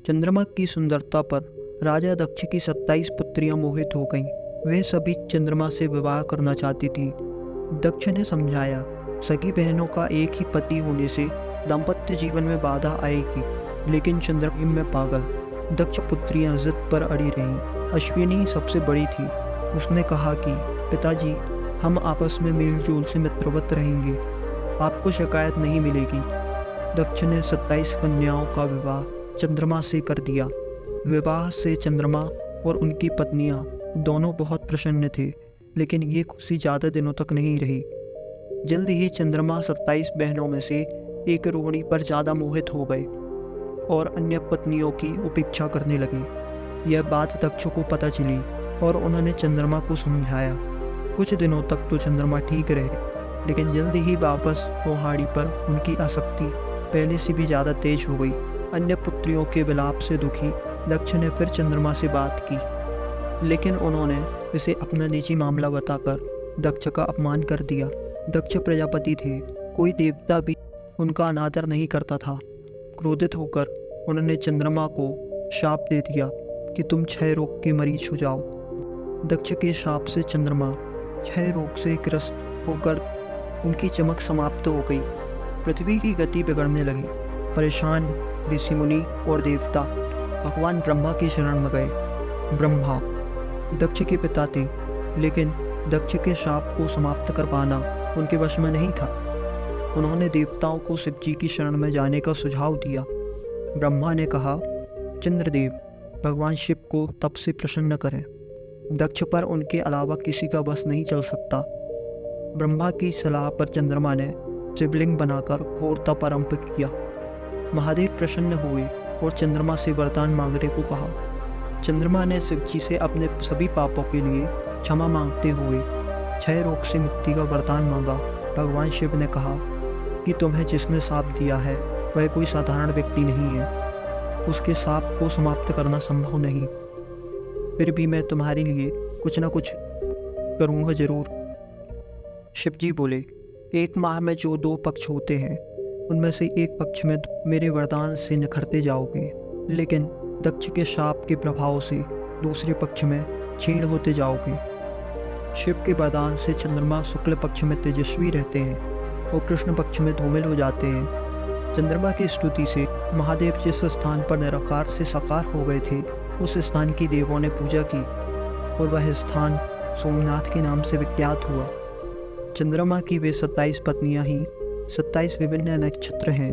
चंद्रमा की सुंदरता पर राजा दक्ष की 27 पुत्रियां मोहित हो गईं। वे सभी चंद्रमा से विवाह करना चाहती थीं। दक्ष ने समझाया, सगी बहनों का एक ही पति होने से दाम्पत्य जीवन में बाधा आएगी, लेकिन चंद्रमा में पागल। दक्ष पुत्रियां जिद पर अड़ी रहीं। अश्विनी सबसे बड़ी थी। उसने कहा कि पिताजी, हम आपस में मेल जोल से मित्रवत रहेंगे, आपको शिकायत नहीं मिलेगी। दक्ष ने 27 कन्याओं का विवाह चंद्रमा से कर दिया। विवाह से चंद्रमा और उनकी पत्नियां दोनों बहुत प्रसन्न थे, लेकिन ये खुशी ज़्यादा दिनों तक नहीं रही। जल्द ही चंद्रमा 27 बहनों में से एक रोहिणी पर ज़्यादा मोहित हो गए और अन्य पत्नियों की उपेक्षा करने लगे। यह बात दक्ष को पता चली और उन्होंने चंद्रमा को समझाया। कुछ दिनों तक तो चंद्रमा ठीक रहे, लेकिन जल्द ही वापस रोहाड़ी पर उनकी आसक्ति पहले से भी ज़्यादा तेज हो गई। अन्य पुत्रियों के विलाप से दुखी दक्ष ने फिर चंद्रमा से बात की, लेकिन उन्होंने इसे अपना निजी मामला बताकर दक्ष का अपमान कर दिया। दक्ष प्रजापति थे, कोई देवता भी उनका अनादर नहीं करता था। क्रोधित होकर उन्होंने चंद्रमा को शाप दे दिया कि तुम क्षय रोग के मरीज हो जाओ। दक्ष के शाप से चंद्रमा क्षय रोग से ग्रस्त होकर उनकी चमक समाप्त हो गई। पृथ्वी की गति बिगड़ने लगी। परेशान ऋषि मुनि और देवता भगवान ब्रह्मा की शरण में गए। ब्रह्मा दक्ष के पिता थे, लेकिन दक्ष के शाप को समाप्त कर पाना उनके वश में नहीं था। उन्होंने देवताओं को शिव जी की शरण में जाने का सुझाव दिया। ब्रह्मा ने कहा, चंद्रदेव भगवान शिव को तप से प्रसन्न करें। दक्ष पर उनके अलावा किसी का बस नहीं चल सकता। ब्रह्मा की सलाह पर चंद्रमा ने शिवलिंग बनाकर घोर तप आरंभ किया। महादेव प्रसन्न हुए और चंद्रमा से वरदान मांगने को कहा। चंद्रमा ने शिव जी से अपने सभी पापों के लिए क्षमा मांगते हुए क्षय रोग से मुक्ति का वरदान मांगा। भगवान शिव ने कहा कि तुम्हें जिसने शाप दिया है वह कोई साधारण व्यक्ति नहीं है, उसके शाप को समाप्त करना संभव नहीं। फिर भी मैं तुम्हारे लिए कुछ ना कुछ करूँगा जरूर। शिव जी बोले, एक माह में जो 2 पक्ष होते हैं, उनमें से एक पक्ष में मेरे वरदान से निखरते जाओगे, लेकिन दक्ष के शाप के प्रभाव से दूसरे पक्ष में क्षीण होते जाओगे। शिव के वरदान से चंद्रमा शुक्ल पक्ष में तेजस्वी रहते हैं और कृष्ण पक्ष में धूमिल हो जाते हैं। चंद्रमा की स्तुति से महादेव जिस स्थान पर निराकार से साकार हो गए थे, उस स्थान की देवों ने पूजा की और वह स्थान सोमनाथ के नाम से विख्यात हुआ। चंद्रमा की वे 27 पत्नियां ही 27 विभिन्न नक्षत्र हैं